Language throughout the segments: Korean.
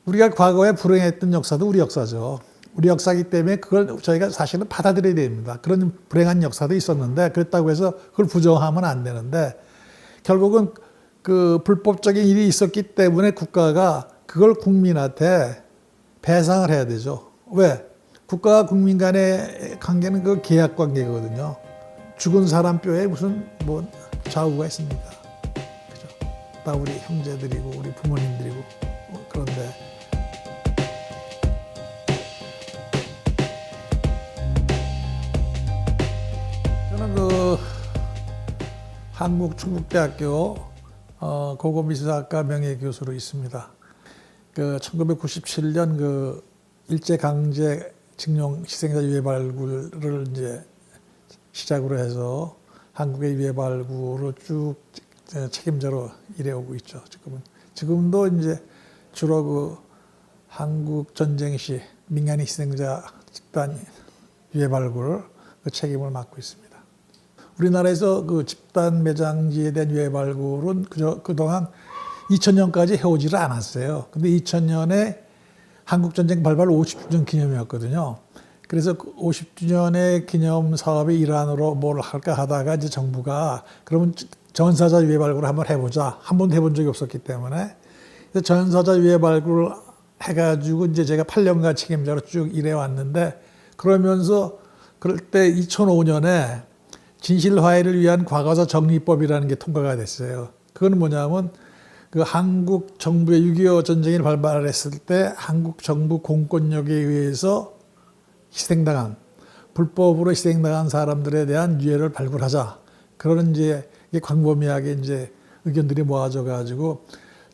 우리가 과거에 불행했던 역사도 우리 역사죠. 우리 역사이기 때문에 그걸 저희가 사실은 받아들여야 됩니다. 그런 불행한 역사도 있었는데 그렇다고 해서 그걸 부정하면 안 되는데 결국은 그 불법적인 일이 있었기 때문에 국가가 그걸 국민한테 배상을 해야 되죠. 왜? 국가와 국민 간의 관계는 그 계약 관계거든요. 죽은 사람 뼈에 무슨 뭐 좌우가 있습니까? 그죠? 다 우리 형제들이고 우리 부모님들이고 그런데 저는 그 한국충북대학교 고고미술학과 명예교수로 있습니다. 그 1997년 그 일제강제징용 희생자 유해 발굴을 이제 시작으로 해서 한국의 유해 발굴을 쭉 책임자로 일해오고 있죠. 지금도 이제 주로 그 한국 전쟁 시 민간인 희생자 집단 유해 발굴 그 책임을 맡고 있습니다. 우리나라에서 그 집단 매장지에 대한 유해 발굴은 그동안 2000년까지 해오지를 않았어요. 근데 2000년에 한국전쟁 발발 50주년 기념이었거든요. 그래서 50주년의 기념 사업의 일환으로 뭘 할까 하다가 이제 정부가 그러면 전사자 유해 발굴을 한번 해보자. 한 번도 해본 적이 없었기 때문에. 그래서 전사자 유해 발굴을 해가지고 이제 제가 8년간 책임자로 쭉 일해왔는데 그러면서 그럴 때 2005년에 진실화해를 위한 과거사 정리법이라는 게 통과가 됐어요. 그건 뭐냐면 그 한국 정부의 6.25 전쟁이 발발했을 때 한국 정부 공권력에 의해서 희생당한 불법으로 희생당한 사람들에 대한 유해를 발굴하자. 그런 이제 광범위하게 이제 의견들이 모아져 가지고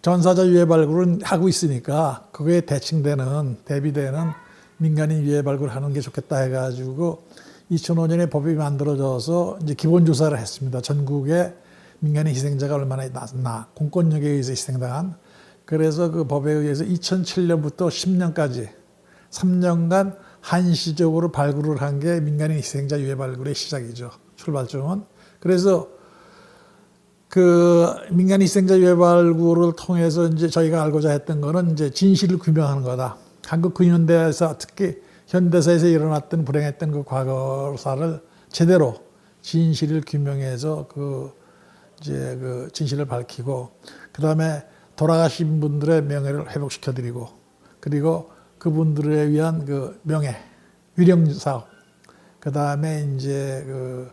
전사자 유해 발굴은 하고 있으니까 그거에 대비되는 민간인 유해 발굴하는 게 좋겠다 해가지고 2005년에 법이 만들어져서 이제 기본 조사를 했습니다. 전국에 민간인 희생자가 얼마나 났나, 공권력에 의해서 희생당한. 그래서 그 법에 의해서 2007년부터 10년까지 3년간 한시적으로 발굴을 한 게 민간인 희생자 유해 발굴의 시작이죠. 출발점은. 그래서 그 민간인 희생자 유해 발굴을 통해서 이제 저희가 알고자 했던 거는 이제 진실을 규명하는 거다. 한국 근현대에서 특히 현대사에서 일어났던 불행했던 그 과거사를 제대로 진실을 규명해서 이제 그 진실을 밝히고 그다음에 돌아가신 분들의 명예를 회복시켜 드리고 그리고 그분들에 위한 그 명예 위령 사업 그다음에 이제 그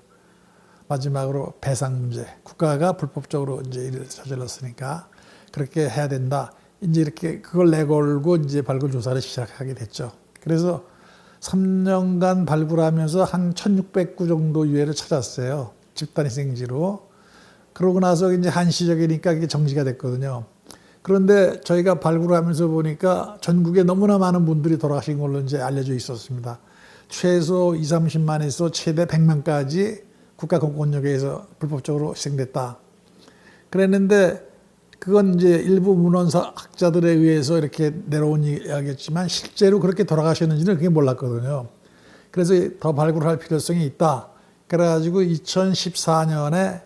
마지막으로 배상 문제 국가가 불법적으로 이제 일을 저질렀으니까 그렇게 해야 된다. 이제 이렇게 그걸 내걸고 이제 발굴 조사를 시작하게 됐죠. 그래서 3년간 발굴하면서 한 1600구 정도 유해를 찾았어요. 집단 희생지로. 그러고 나서 이제 한시적이니까 이게 정지가 됐거든요. 그런데 저희가 발굴하면서 보니까 전국에 너무나 많은 분들이 돌아가신 걸로 이제 알려져 있었습니다. 최소 2, 30만에서 최대 100만까지 국가 공권력에 의해서 불법적으로 희생됐다. 그랬는데 그건 이제 일부 문헌사 학자들에 의해서 이렇게 내려온 이야기였지만 실제로 그렇게 돌아가셨는지는 그게 몰랐거든요. 그래서 더 발굴할 필요성이 있다. 그래가지고 2014년에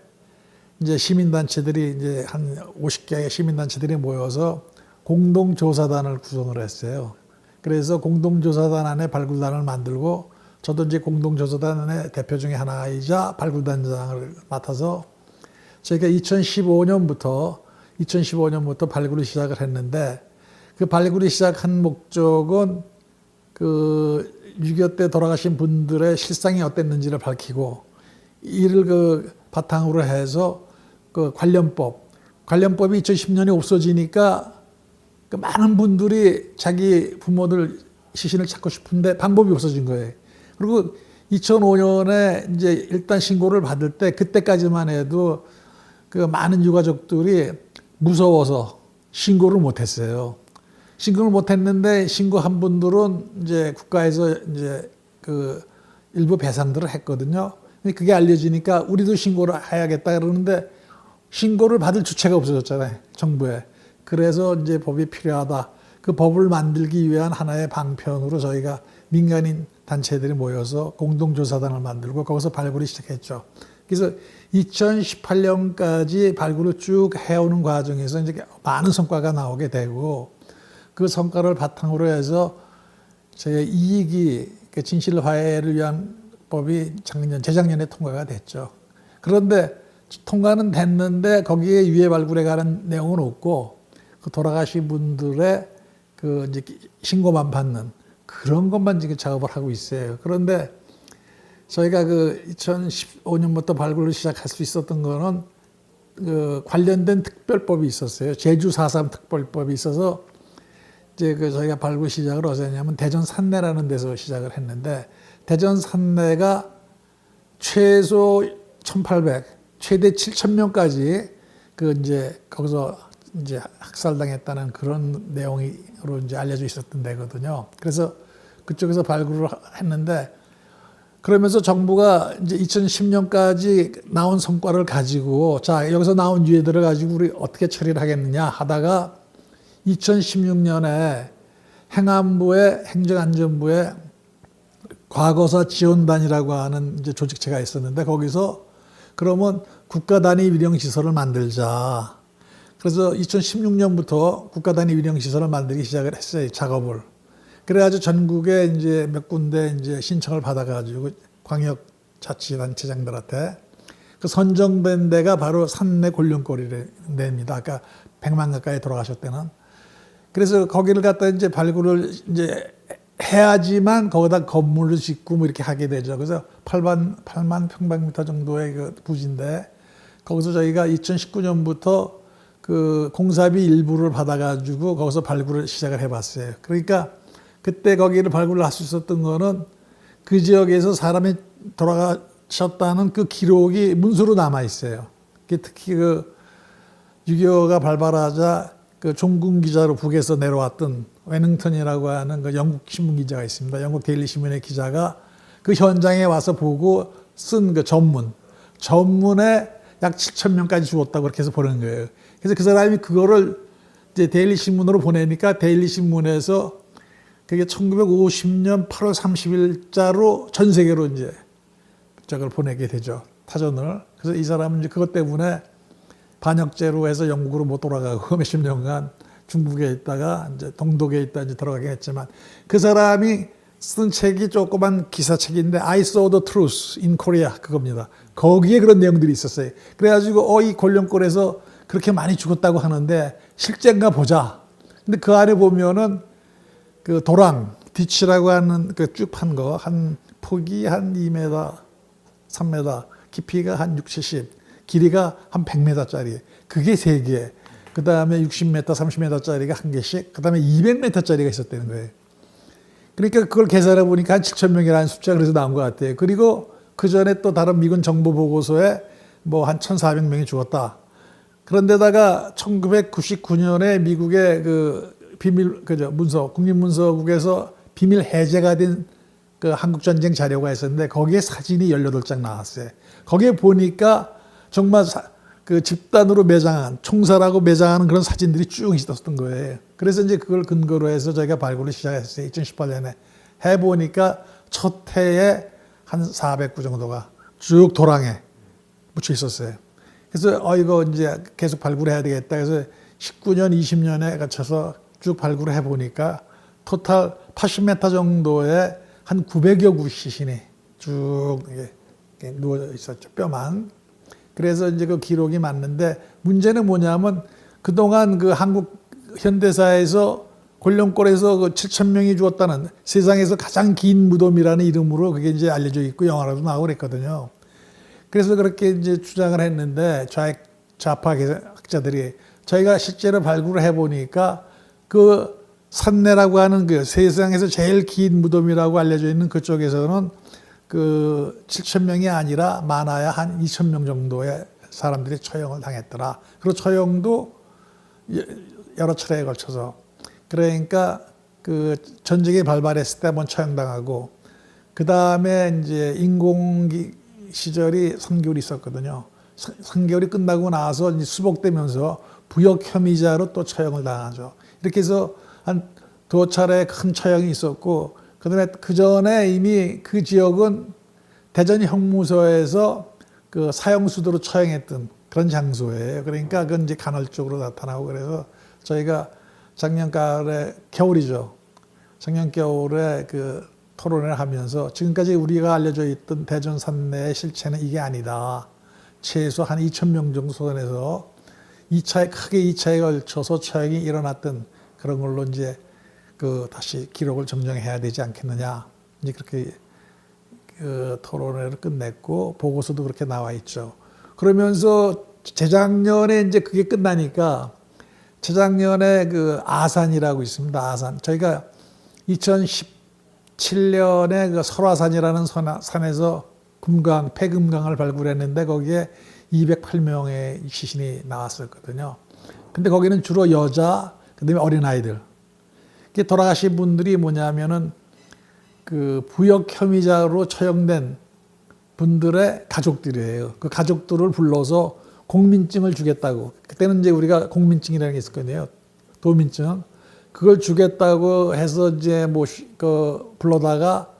이제 시민단체들이 이제 한 50개의 시민단체들이 모여서 공동조사단을 구성을 했어요. 그래서 공동조사단 안에 발굴단을 만들고 저도 이제 공동조사단의 대표 중에 하나이자 발굴단장을 맡아서 저희가 2015년부터 발굴을 시작을 했는데 그 발굴을 시작한 목적은 그 6.25 때 돌아가신 분들의 실상이 어땠는지를 밝히고 이를 그 바탕으로 해서 그 관련법이 2010년에 없어지니까 그 많은 분들이 자기 부모들 시신을 찾고 싶은데 방법이 없어진 거예요. 그리고 2005년에 이제 일단 신고를 받을 때 그때까지만 해도 그 많은 유가족들이 무서워서 신고를 못 했어요. 신고를 못 했는데 신고한 분들은 이제 국가에서 이제 그 일부 배상들을 했거든요. 그게 알려지니까 우리도 신고를 해야겠다 그러는데 신고를 받을 주체가 없어졌잖아요. 정부에. 그래서 이제 법이 필요하다. 그 법을 만들기 위한 하나의 방편으로 저희가 민간인 단체들이 모여서 공동조사단을 만들고 거기서 발굴을 시작했죠. 그래서 2018년까지 발굴을 쭉 해오는 과정에서 이제 많은 성과가 나오게 되고 그 성과를 바탕으로 해서 저희 이익이 진실 화해를 위한 법이 재작년에 통과가 됐죠. 그런데 통과는 됐는데 거기에 유해 발굴에 관한 내용은 없고 그 돌아가신 분들의 그 이제 신고만 받는 그런 것만 지금 작업을 하고 있어요. 그런데 저희가 그 2015년부터 발굴을 시작할 수 있었던 거는 그 관련된 특별법이 있었어요. 제주 4.3 특별법이 있어서 이제 그 저희가 발굴 시작을 어디서 했냐면 대전 산내라는 데서 시작을 했는데 대전 산내가 최소 1,800, 최대 7,000명까지 그 이제 거기서 이제 학살당했다는 그런 내용으로 이제 알려져 있었던 데거든요. 그래서 그쪽에서 발굴을 했는데 그러면서 정부가 이제 2010년까지 나온 성과를 가지고 자 여기서 나온 유해들을 가지고 우리 어떻게 처리를 하겠느냐 하다가 2016년에 행안부의 행정안전부의 과거사 지원단이라고 하는 이제 조직체가 있었는데 거기서 그러면 국가 단위 위령 시설을 만들자. 그래서 2016년부터 국가 단위 위령 시설을 만들기 시작을 했어요, 작업을. 그래가지고 전국에 이제 몇 군데 이제 신청을 받아가지고 광역자치단체장들한테 그 선정된 데가 바로 산내 곤룡골이랍니다. 아까 100만 가까이 돌아가셨대는. 그래서 거기를 갖다 이제 발굴을 이제 해야지만 거기다 건물을 짓고 뭐 이렇게 하게 되죠. 그래서 8만 평방미터 정도의 그 부지인데 거기서 저희가 2019년부터 그 공사비 일부를 받아가지고 거기서 발굴을 시작을 해봤어요. 그러니까 그때 거기를 발굴을 할 수 있었던 거는 그 지역에서 사람이 돌아가셨다는 그 기록이 문서로 남아 있어요. 특히 그 6.25가 발발하자 그 종군 기자로 북에서 내려왔던 웨닝턴이라고 하는 그 영국 신문 기자가 있습니다. 영국 데일리 신문의 기자가 그 현장에 와서 보고 쓴 그 전문에 약 7,000명까지 죽었다고 그렇게 해서 보낸 거예요. 그래서 그 사람이 그거를 이제 데일리 신문으로 보내니까 데일리 신문에서 그게 1950년 8월 30일자로 전 세계로 이제 저걸 보내게 되죠. 타전을. 그래서 이 사람은 이제 그것 때문에 반역죄로 해서 영국으로 못 돌아가고 몇십 년간 중국에 있다가 이제 동독에 있다 이제 들어가긴 했지만 그 사람이 쓴 책이 조그만 기사책인데 I saw the truth in Korea 그겁니다. 거기에 그런 내용들이 있었어요. 그래가지고 이 곤룡골에서 그렇게 많이 죽었다고 하는데 실제인가 보자. 근데 그 안에 보면은 그 도랑 디치라고 하는 그 쭉 판 거 한 폭이 한 2m, 3m, 깊이가 한 6, 70, 길이가 한 100m짜리. 그게 3개. 그 다음에 60m, 30m짜리가 1개씩. 그 다음에 200m짜리가 있었다는 거예요. 그러니까 그걸 계산해 보니까 한 7,000명이라는 숫자가 그래서 나온 것 같아요. 그리고 그 전에 또 다른 미군 정보 보고서에 뭐 한 1,400명이 죽었다. 그런데다가 1999년에 미국의 그 문서, 국립문서국에서 비밀 해제가 된 그 한국전쟁 자료가 있었는데 거기에 사진이 18장 나왔어요. 거기에 보니까 정말 그 집단으로 매장한, 총살하고 매장하는 그런 사진들이 쭉 있었던 거예요. 그래서 이제 그걸 근거로 해서 저희가 발굴을 시작했어요. 2018년에. 해보니까 첫 해에 한 400구 정도가 쭉 도랑에 묻혀 있었어요. 그래서 이거 이제 계속 발굴해야 되겠다. 그래서 19년, 20년에 거쳐서 쭉 발굴을 해보니까 토탈 80m 정도의 한 900여 구 시신이 쭉 이렇게 누워 있었죠. 뼈만. 그래서 이제 그 기록이 맞는데 문제는 뭐냐면 그동안 그 한국 현대사에서 곤룡골에서 그 7,000명이 죽었다는 세상에서 가장 긴 무덤이라는 이름으로 그게 이제 알려져 있고 영화로도 나오고 그랬거든요. 그래서 그렇게 이제 주장을 했는데 좌파 학자들이 저희가 실제로 발굴을 해보니까 그 산내라고 하는 그 세상에서 제일 긴 무덤이라고 알려져 있는 그쪽에서는 그 7,000명이 아니라 많아야 한 2,000명 정도의 사람들이 처형을 당했더라. 그리고 처형도 여러 차례에 걸쳐서. 그러니까 그 전쟁이 발발했을 때 한번 처형당하고 그 다음에 이제 인공기 시절이 3개월 있었거든요. 3개월이 끝나고 나서 이제 수복되면서 부역 혐의자로 또 처형을 당하죠. 이렇게 해서 한 2차례 큰 처형이 있었고 그다음에 그 전에 이미 그 지역은 대전 형무소에서 그 사형수도로 처형했던 그런 장소예요. 그러니까 그건 이제 간헐적으로 나타나고 그래서 저희가 작년 가을에 겨울이죠. 작년 겨울에 그 토론을 하면서 지금까지 우리가 알려져 있던 대전 산내의 실체는 이게 아니다. 최소 한 2,000명 정도 소환해서 크게 2차에 걸쳐서 처형이 일어났던 그런 걸로 이제 그 다시 기록을 정정해야 되지 않겠느냐. 이제 그렇게 그 토론회를 끝냈고 보고서도 그렇게 나와 있죠. 그러면서 재작년에 이제 그게 끝나니까 재작년에 그 아산이라고 있습니다. 아산. 저희가 2017년에 그 설화산이라는 산에서 폐금강을 발굴했는데 거기에 208명의 시신이 나왔었거든요. 근데 거기는 주로 여자, 그다음에 어린아이들. 돌아가신 분들이 뭐냐면은 그 부역 혐의자로 처형된 분들의 가족들이에요. 그 가족들을 불러서 공민증을 주겠다고. 그때는 이제 우리가 공민증이라는 게 있었거든요. 도민증. 그걸 주겠다고 해서 이제 불러다가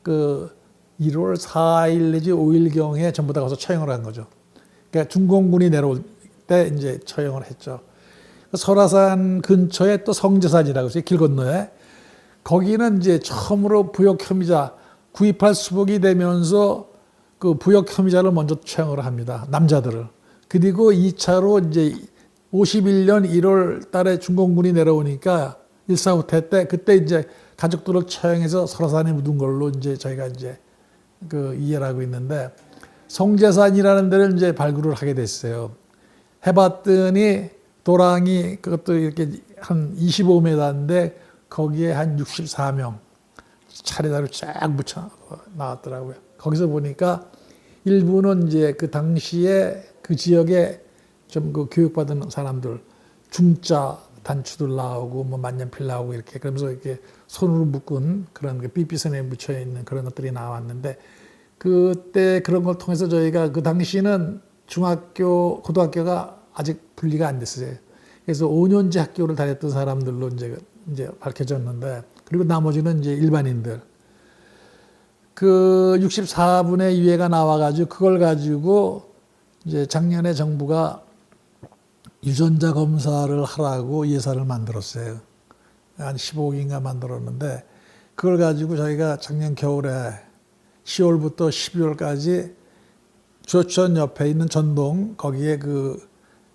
그 1월 4일 내지 5일경에 전부 다 가서 처형을 한 거죠. 그러니까 중공군이 내려올 때 이제 처형을 했죠. 설화산 근처에 또 성제산이라고 있어요. 길 건너에. 거기는 이제 처음으로 부역 혐의자, 9.28 수복이 되면서 그 부역 혐의자를 먼저 처형을 합니다. 남자들을. 그리고 2차로 이제 51년 1월 달에 중공군이 내려오니까 일사후퇴 때 그때 이제 가족들을 처형해서 설화산에 묻은 걸로 이제 저희가 이제 그 이해를 하고 있는데 성제산이라는 데를 이제 발굴을 하게 됐어요. 해봤더니 도랑이 그것도 이렇게 한 25m인데 거기에 한 64명 차례대로 쫙 묻혀 나왔더라고요. 거기서 보니까 일부는 이제 그 당시에 그 지역에 좀 그 교육받은 사람들 중자 단추들 나오고 뭐 만년필 나오고 이렇게 그러면서 이렇게 손으로 묶은 그런 그 삐삐선에 묻혀 있는 그런 것들이 나왔는데 그때 그런 걸 통해서 저희가 그 당시는 중학교, 고등학교가 아직 분리가 안 됐어요. 그래서 5년제 학교를 다녔던 사람들로 이제 밝혀졌는데 그리고 나머지는 이제 일반인들. 그 64분의 유해가 나와가지고 그걸 가지고 이제 작년에 정부가 유전자 검사를 하라고 예산을 만들었어요. 한 15억인가 만들었는데 그걸 가지고 저희가 작년 겨울에 10월부터 12월까지 주어촌 옆에 있는 전동 거기에 그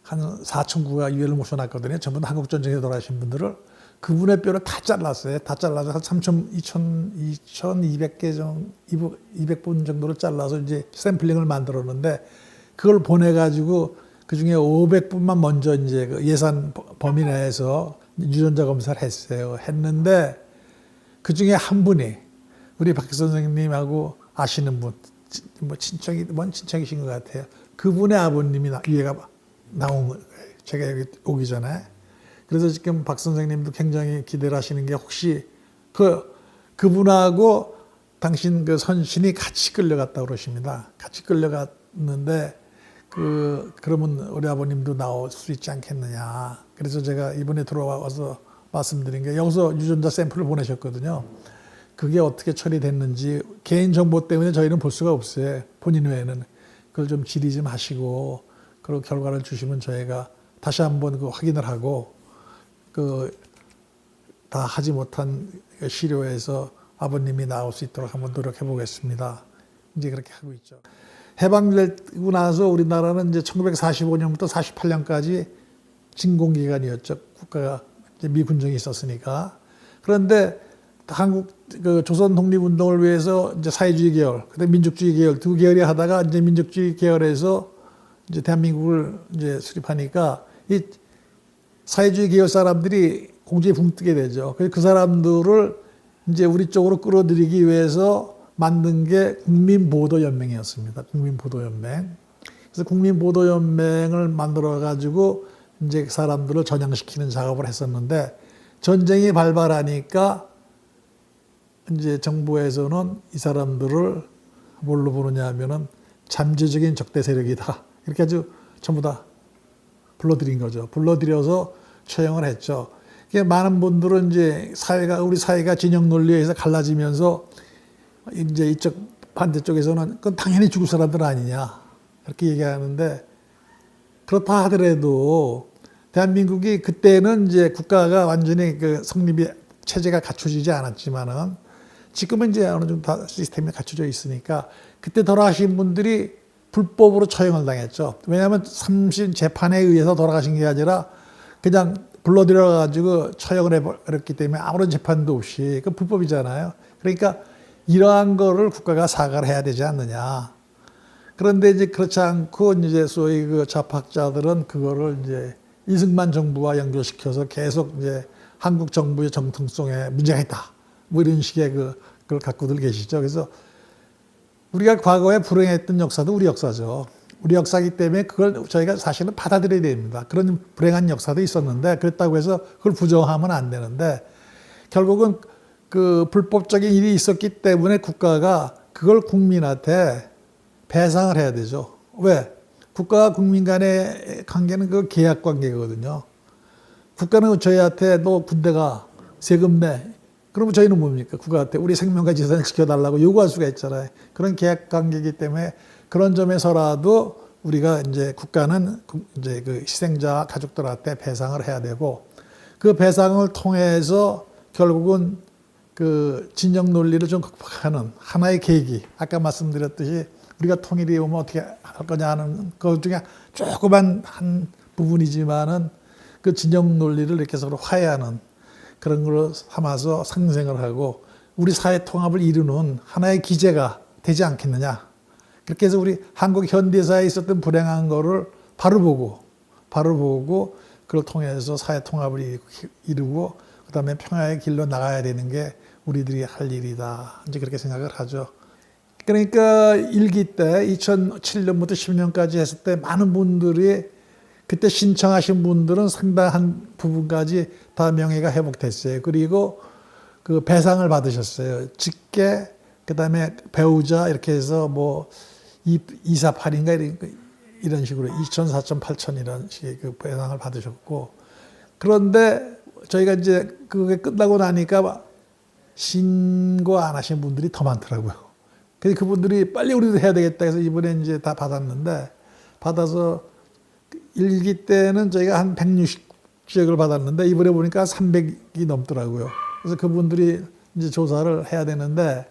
한 4,900가 유해를 모셔놨거든요. 전부 다 한국전쟁에 돌아가신 분들을 그분의 뼈를 다 잘랐어요. 다 잘라서 한 2,200개 정도, 200분 정도를 잘라서 이제 샘플링을 만들었는데 그걸 보내가지고 그 중에 500분만 먼저 이제 그 예산 범위 내에서 유전자 검사를 했어요. 했는데 그 중에 한 분이 우리 박 선생님하고 아시는 분, 뭐 먼 친척이신 것 같아요. 그분의 아버님이 유해가 나온 거예요. 제가 여기 오기 전에. 그래서 지금 박 선생님도 굉장히 기대를 하시는 게 혹시 그분하고 당신 그 선신이 같이 끌려갔다고 그러십니다. 같이 끌려갔는데 그러면 우리 아버님도 나올 수 있지 않겠느냐. 그래서 제가 이번에 들어와서 말씀드린 게 여기서 유전자 샘플을 보내셨거든요. 그게 어떻게 처리됐는지 개인정보 때문에 저희는 볼 수가 없어요. 본인 외에는. 그걸 좀 질의 좀 하시고 그리고 결과를 주시면 저희가 다시 한번 그 확인을 하고 다 하지 못한 시료에서 아버님이 나올 수 있도록 한번 노력해 보겠습니다. 이제 그렇게 하고 있죠. 해방되고 나서 우리나라는 이제 1945년부터 48년까지 진공기관이었죠. 국가가 이제 미군정이 있었으니까. 그런데 한국 조선 독립운동을 위해서 이제 사회주의 계열, 그다음 민족주의 계열 두 계열이 하다가 이제 민족주의 계열에서 이제 대한민국을 이제 수립하니까 이 사회주의 계열 사람들이 공주에 붕 뜨게 되죠. 그래서 그 사람들을 이제 우리 쪽으로 끌어들이기 위해서 만든 게 국민보도연맹이었습니다. 국민보도연맹. 그래서 국민보도연맹을 만들어가지고 이제 사람들을 전향시키는 작업을 했었는데 전쟁이 발발하니까 이제 정부에서는 이 사람들을 뭘로 보느냐 하면은 잠재적인 적대 세력이다. 이렇게 아주 전부 다 불러들인 거죠. 불러들여서 처형을 했죠. 많은 분들은 이제 우리 사회가 진영 논리에 의해서 갈라지면서 이제 이쪽 반대쪽에서는 그건 당연히 죽을 사람들 아니냐. 이렇게 얘기하는데 그렇다 하더라도 대한민국이 그때는 이제 국가가 완전히 그 성립이 체제가 갖춰지지 않았지만은 지금은 이제 어느 정도 다 시스템이 갖춰져 있으니까 그때 돌아가신 분들이 불법으로 처형을 당했죠. 왜냐하면 3심 재판에 의해서 돌아가신 게 아니라 그냥 불러들여 가지고 처형을 해버렸기 때문에 아무런 재판도 없이 그 불법이잖아요. 그러니까 이러한 거를 국가가 사과를 해야 되지 않느냐. 그런데 이제 그렇지 않고 이제 소위 그 좌파학자들은 그거를 이제 이승만 정부와 연결시켜서 계속 이제 한국 정부의 정통성에 문제가 있다. 뭐 이런 식의 그걸 갖고들 계시죠. 그래서 우리가 과거에 불행했던 역사도 우리 역사죠. 우리 역사이기 때문에 그걸 저희가 사실은 받아들여야 됩니다. 그런 불행한 역사도 있었는데 그렇다고 해서 그걸 부정하면 안 되는데 결국은 그 불법적인 일이 있었기 때문에 국가가 그걸 국민한테 배상을 해야 되죠. 왜? 국가와 국민 간의 관계는 그 계약 관계거든요. 국가는 저희한테 너 군대가 세금 내. 그러면 저희는 뭡니까? 국가한테 우리 생명과 재산을 지켜달라고 요구할 수가 있잖아요. 그런 계약 관계이기 때문에 그런 점에서라도 우리가 이제 국가는 이제 그 희생자 가족들한테 배상을 해야 되고 그 배상을 통해서 결국은 그 진영 논리를 좀 극복하는 하나의 계기. 아까 말씀드렸듯이 우리가 통일이 오면 어떻게 할 거냐 하는 것 중에 조그만 한 부분이지만은 그 진영 논리를 이렇게 서로 화해하는 그런 걸 삼아서 상생을 하고 우리 사회 통합을 이루는 하나의 기제가 되지 않겠느냐. 그렇게 해서 우리 한국 현대사에 있었던 불행한 거를 바로 보고 그걸 통해서 사회 통합을 이루고 그다음에 평화의 길로 나가야 되는 게 우리들이 할 일이다. 이제 그렇게 생각을 하죠. 그러니까 일기 때 2007년부터 10년까지 했을 때 많은 분들이 그때 신청하신 분들은 상당한 부분까지 다 명예가 회복됐어요. 그리고 그 배상을 받으셨어요. 직계, 그 다음에 배우자 이렇게 해서 뭐 248인가 이런 식으로 2천, 4천, 8천 이런 식의 그 배상을 받으셨고 그런데 저희가 이제 그게 끝나고 나니까 신고 안 하신 분들이 더 많더라고요. 그래서 그분들이 빨리 우리도 해야 되겠다 해서 이번에 이제 다 받았는데 받아서 일기 때는 저희가 한 160지역을 받았는데 이번에 보니까 300이 넘더라고요. 그래서 그분들이 이제 조사를 해야 되는데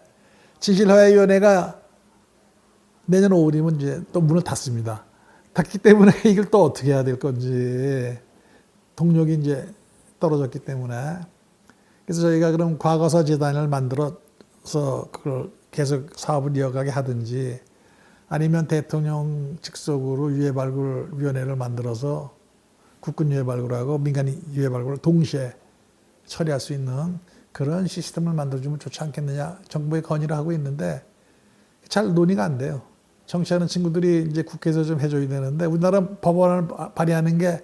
진실화해위원회가 내년 5월이면 이제 또 문을 닫습니다. 닫기 때문에 이걸 또 어떻게 해야 될 건지 동력이 이제 떨어졌기 때문에 그래서 저희가 그럼 과거사 재단을 만들어서 그걸 계속 사업을 이어가게 하든지 아니면 대통령 직속으로 유해발굴위원회를 만들어서 국군 유해발굴하고 민간 유해발굴을 동시에 처리할 수 있는 그런 시스템을 만들어주면 좋지 않겠느냐 정부에 건의를 하고 있는데 잘 논의가 안 돼요. 정치하는 친구들이 이제 국회에서 좀 해줘야 되는데 우리나라 법안을 발의하는 게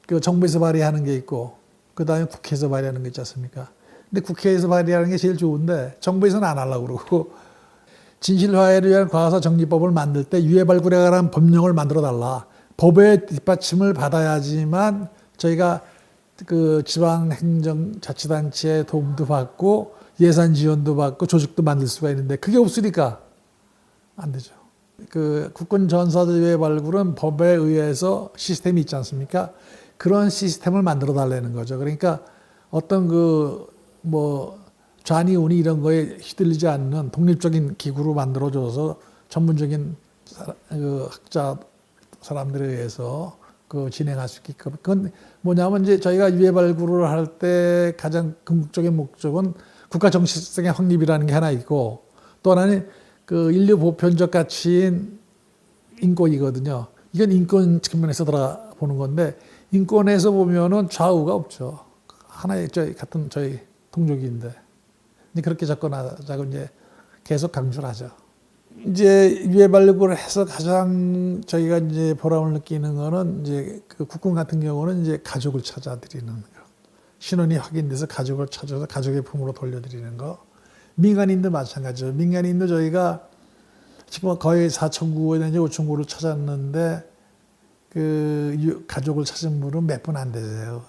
그 정부에서 발의하는 게 있고 그 다음에 국회에서 발의하는 게 있지 않습니까? 근데 국회에서 발의하는 게 제일 좋은데 정부에서는 안 하려고 그러고 진실화해를 위한 과거사 정리법을 만들 때 유해발굴에 관한 법령을 만들어 달라. 법의 뒷받침을 받아야지만 저희가 그 지방행정자치단체의 도움도 받고 예산 지원도 받고 조직도 만들 수가 있는데 그게 없으니까 안 되죠. 그 국군 전사자 유해발굴은 법에 의해서 시스템이 있지 않습니까? 그런 시스템을 만들어 달라는 거죠. 그러니까 어떤 그 뭐 좌니 우니 이런 거에 휘둘리지 않는 독립적인 기구로 만들어줘서 전문적인 그 학자 사람들에 의해서 그 진행할 수 있게끔. 그건 뭐냐면 이제 저희가 유해발굴을 할 때 가장 궁극적인 목적은 국가 정치성의 확립이라는 게 하나 있고 또 하나는 그 인류 보편적 가치인 인권이거든요. 이건 인권 측면에서 들어보는 건데 인권에서 보면은 좌우가 없죠. 하나의 같은 저희 동족인데 그렇게 접근하자고 이제 계속 강조를 하죠. 이제 유해발굴을 해서 가장 저희가 이제 보람을 느끼는 거는 이제 그 국군 같은 경우는 이제 가족을 찾아드리는 거. 신원이 확인돼서 가족을 찾아서 가족의 품으로 돌려드리는 거. 민간인도 마찬가지죠. 민간인도 저희가 지금 거의 4,900 내지 5,900를 찾았는데 그 가족을 찾은 분은 몇 분 안 되세요.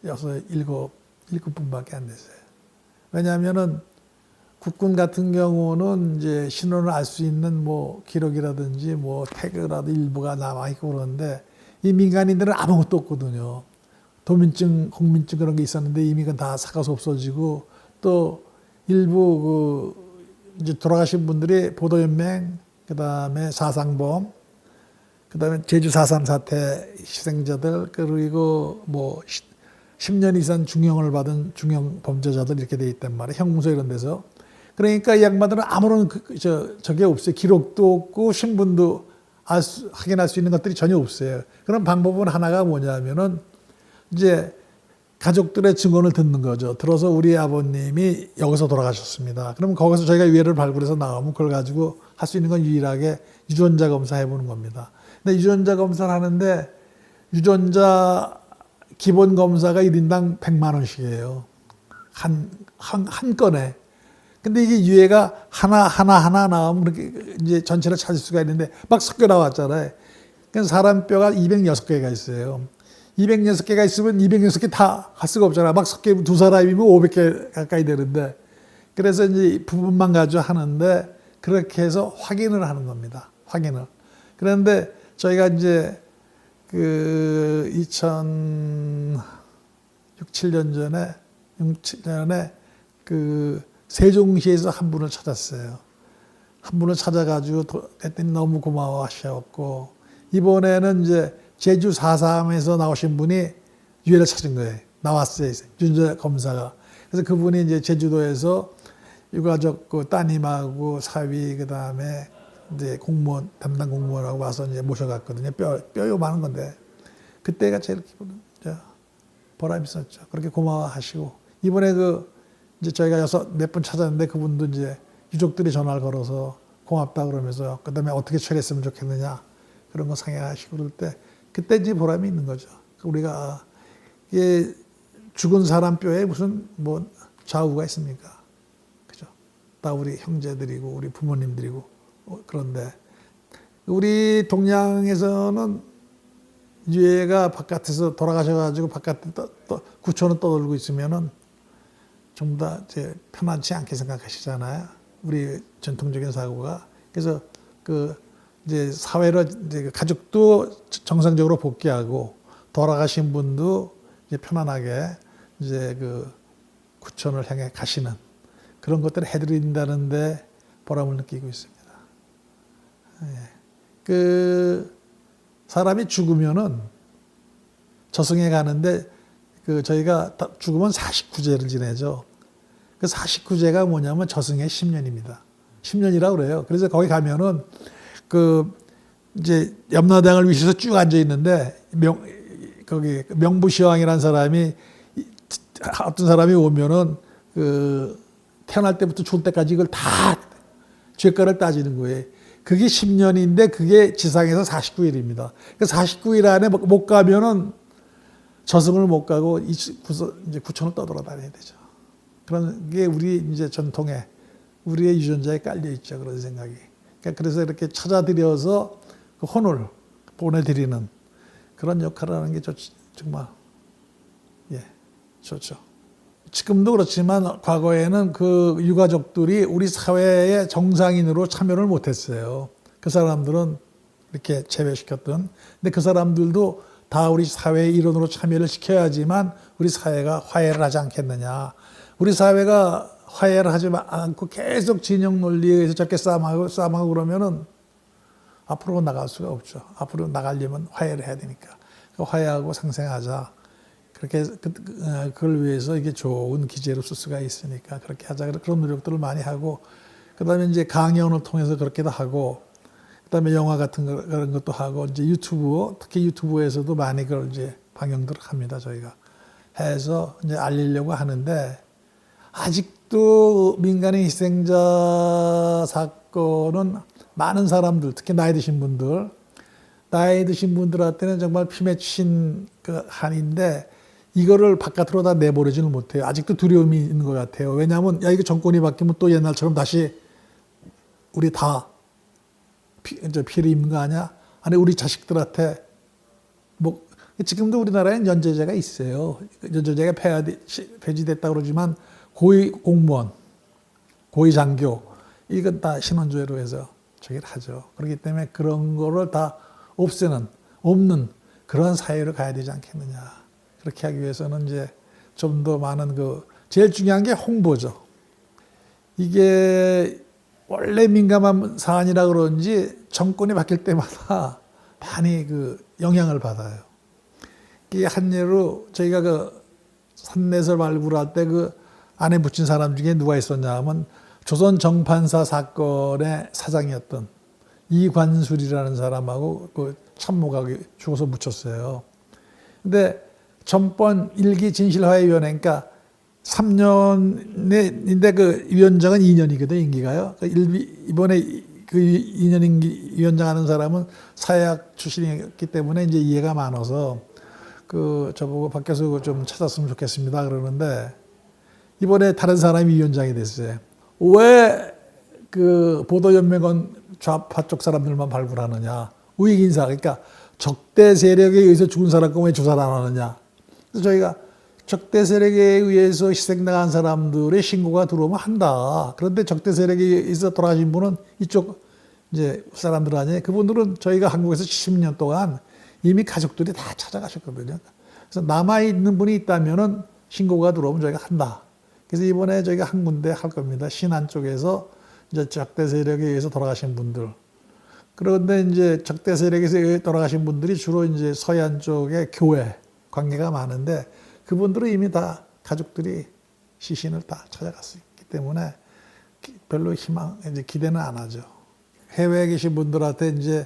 7분밖에 안 되세요. 왜냐하면은 국군 같은 경우는 이제 신원을 알 수 있는 뭐 기록이라든지 뭐 태그라도 일부가 남아 있고 그러는데 이 민간인들은 아무것도 없거든요. 도민증, 국민증 그런 게 있었는데 이미 그건 다 사가서 없어지고 또 일부 이제 돌아가신 분들이 보도연맹, 그 다음에 사상범, 그 다음에 제주 4.3 사태 희생자들, 그리고 뭐 10년 이상 중형을 받은 중형 범죄자들 이렇게 돼 있단 말이에요. 형무소 이런 데서. 그러니까 이 양반들은 아무런 저게 없어요. 기록도 없고 신분도 확인할 수 있는 것들이 전혀 없어요. 그런 방법은 하나가 뭐냐면은 이제 가족들의 증언을 듣는 거죠. 들어서 우리 아버님이 여기서 돌아가셨습니다. 그럼 거기서 저희가 유해를 발굴해서 나오면 그걸 가지고 할 수 있는 건 유일하게 유전자 검사 해보는 겁니다. 근데 유전자 검사를 하는데 유전자 기본 검사가 1인당 100만 원씩이에요. 한 건에. 근데 이게 유해가 하나 나오면 그렇게 이제 전체를 찾을 수가 있는데 막 섞여 나왔잖아요. 그러니까 사람 뼈가 206개가 있어요. 206개가 있으면 206개 다 할 수가 없잖아. 막 섞이면 두 사람이면 500개 가까이 되는데. 그래서 이제 부분만 가지고 하는데 그렇게 해서 확인을 하는 겁니다. 확인을. 그런데 저희가 이제 그 2006, 7년 전에, 6, 7년에 그 세종시에서 한 분을 찾았어요. 한 분을 찾아가지고 했더니 너무 고마워 하셨고, 이번에는 이제 제주 4.3에서 나오신 분이 유해를 찾은 거예요. 나왔어요. 유전자 검사가. 그래서 그분이 이제 제주도에서 유가족 그 따님하고 사위, 그 다음에 이제 공무원, 담당 공무원하고 와서 이제 모셔갔거든요. 뼈 많은 건데. 그때가 제일 기분, 보람 있었죠. 그렇게 고마워하시고. 이번에 이제 저희가 몇 분 찾았는데 그분도 이제 유족들이 전화를 걸어서 고맙다 그러면서 그 다음에 어떻게 처리했으면 좋겠느냐. 그런 거 상의하시고 그럴 때 그때 이제 보람이 있는 거죠. 우리가 이게 죽은 사람 뼈에 무슨 뭐 좌우가 있습니까? 그죠? 다 우리 형제들이고 우리 부모님들이고 그런데 우리 동양에서는 유해가 바깥에서 돌아가셔가지고 바깥에 구천을 떠돌고 있으면은 좀 더 이제 편안치 않게 생각하시잖아요. 우리 전통적인 사고가. 그래서 이제 사회로 이제 가족도 정상적으로 복귀하고 돌아가신 분도 이제 편안하게 이제 구천을 향해 가시는 그런 것들을 해드린다는데 보람을 느끼고 있습니다. 예. 사람이 죽으면은 저승에 가는데 저희가 죽으면 49제를 지내죠. 그 49제가 뭐냐면 저승의 10년입니다. 10년이라고 그래요. 그래서 거기 가면은 이제 염라대왕을 위해서 쭉 앉아 있는데 거기 명부시왕이라는 사람이 어떤 사람이 오면은 태어날 때부터 죽을 때까지 이걸 다 죄가를 따지는 거예요. 그게 10년인데 그게 지상에서 49일입니다. 그 49일 안에 못 가면은 저승을 못 가고 이제 구천을 떠돌아다녀야 되죠. 그런 게 우리 이제 전통에 우리의 유전자에 깔려 있죠. 그런 생각이. 그래서 이렇게 찾아들여서 그 혼을 보내드리는 그런 역할을 하는 게 정말 좋죠. 지금도 그렇지만 과거에는 그 유가족들이 우리 사회의 정상인으로 참여를 못했어요. 그 사람들은 이렇게 제외시켰던. 근데 그 사람들도 다 우리 사회의 일원으로 참여를 시켜야지만 우리 사회가 화해를 하지 않겠느냐. 우리 사회가 화해를 하지 않고 계속 진영 논리에 의해서 저렇게 싸움하고 그러면은 앞으로 나갈 수가 없죠. 앞으로 나가려면 화해를 해야 되니까. 화해하고 상생하자. 그렇게 그걸 위해서 이게 좋은 기제로 쓸 수가 있으니까 그렇게 하자. 그런 노력들을 많이 하고 그다음에 이제 강연을 통해서 그렇게도 하고 그다음에 영화 같은 그런 것도 하고 이제 유튜브 특히 유튜브에서도 많이 그걸 이제 방영들을 합니다. 저희가 해서 이제 알리려고 하는데 아직도 민간인 희생자 사건은 많은 사람들 특히 나이 드신 분들한테는 정말 피맺힌 한인데 이거를 바깥으로 다 내보내지는 못해요. 아직도 두려움이 있는 것 같아요. 왜냐하면 이거 정권이 바뀌면 또 옛날처럼 다시 우리 다 피를 입는 거 아니야? 아니 우리 자식들한테 뭐 지금도 우리나라에는 연제제가 있어요. 연제제가 폐지됐다고 그러지만 고위 공무원, 고위 장교 이건 다 신원조회로 해서 저기를 하죠. 그렇기 때문에 그런 거를 다 없는 그런 사회로 가야 되지 않겠느냐. 그렇게 하기 위해서는 이제 좀 더 많은 제일 중요한 게 홍보죠. 이게 원래 민감한 사안이라 그런지 정권이 바뀔 때마다 많이 영향을 받아요. 이게 한 예로 저희가 산내설 발굴할 때 안에 붙인 사람 중에 누가 있었냐 하면 조선 정판사 사건의 사장이었던 이관술이라는 사람하고 참모가 죽어서 묻혔어요. 근데 전번 일기 진실화해위원회, 그러니까 3년인데 위원장은 2년이거든, 임기가요. 이번에 2년 임기 위원장 하는 사람은 사회학 출신이었기 때문에 이제 이해가 많아서 저보고 밖에서 좀 찾았으면 좋겠습니다 그러는데, 이번에 다른 사람이 위원장이 됐어요. 왜 보도연맹원 좌파 쪽 사람들만 발굴하느냐. 우익인사, 그러니까 적대 세력에 의해서 죽은 사람 왜 조사를 안 하느냐. 그래서 저희가 적대 세력에 의해서 희생당한 사람들의 신고가 들어오면 한다. 그런데 적대 세력에 의해서 돌아가신 분은 이쪽 이제 사람들 아니에요. 그분들은 저희가 한국에서 70년 동안 이미 가족들이 다 찾아가셨거든요. 그래서 남아있는 분이 있다면은 신고가 들어오면 저희가 한다. 그래서 이번에 저희가 한 군데 할 겁니다. 신안 쪽에서 이제 적대 세력에 의해서 돌아가신 분들. 그런데 이제 적대 세력에서 돌아가신 분들이 주로 이제 서해안 쪽의 교회 관계가 많은데, 그분들은 이미 다 가족들이 시신을 다 찾아갔기 때문에 별로 이제 기대는 안 하죠. 해외에 계신 분들한테 이제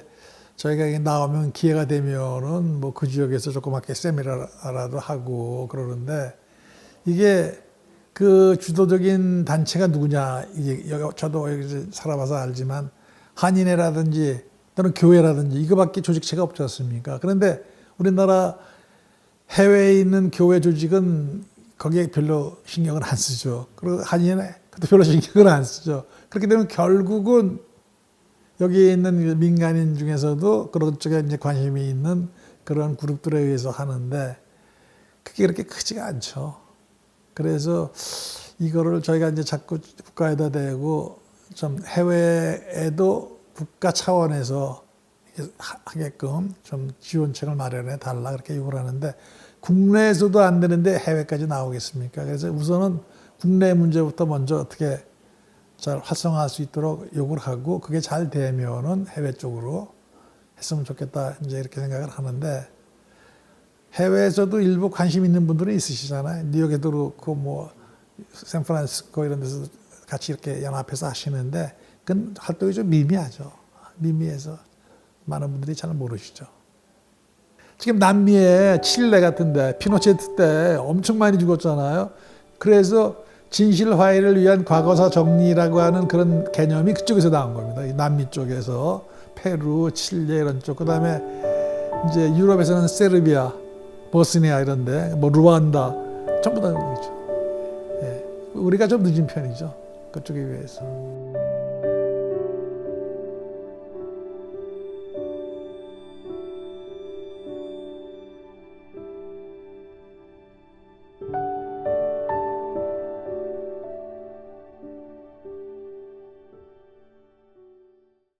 저희가 나오면 기회가 되면은 그 지역에서 조그맣게 세미나라도 하고 그러는데, 이게 주도적인 단체가 누구냐, 이게 저도 여기 살아봐서 알지만 한인회라든지 또는 교회라든지 이거밖에 조직체가 없지 않습니까? 그런데 우리나라 해외에 있는 교회 조직은 거기에 별로 신경을 안 쓰죠. 그리고 한인회 그것도 별로 신경을 안 쓰죠. 그렇게 되면 결국은 여기에 있는 민간인 중에서도 그런 쪽에 이제 관심이 있는 그런 그룹들에 의해서 하는데, 그게 그렇게 크지가 않죠. 그래서 이거를 저희가 이제 자꾸 국가에다 대고 좀 해외에도 국가 차원에서 하게끔 좀 지원책을 마련해 달라 그렇게 요구를 하는데, 국내에서도 안 되는데 해외까지 나오겠습니까? 그래서 우선은 국내 문제부터 먼저 어떻게 잘 활성화할 수 있도록 요구를 하고, 그게 잘 되면은 해외 쪽으로 했으면 좋겠다 이제 이렇게 생각을 하는데, 해외에서도 일부 관심 있는 분들은 있으시잖아요. 뉴욕에도 그렇고 샌프란시스코 이런 데서 같이 이렇게 연합해서 하시는데, 그건 활동이 좀 미미하죠. 미미해서 많은 분들이 잘 모르시죠. 지금 남미에 칠레 같은데 피노체트 때 엄청 많이 죽었잖아요. 그래서 진실화해를 위한 과거사 정리라고 하는 그런 개념이 그쪽에서 나온 겁니다. 이 남미 쪽에서 페루, 칠레 이런 쪽. 그다음에 이제 유럽에서는 세르비아, 보스니아 이런데 루안다 전부 다 그렇죠. 예. 우리가 좀 늦은 편이죠. 그쪽에 비해서.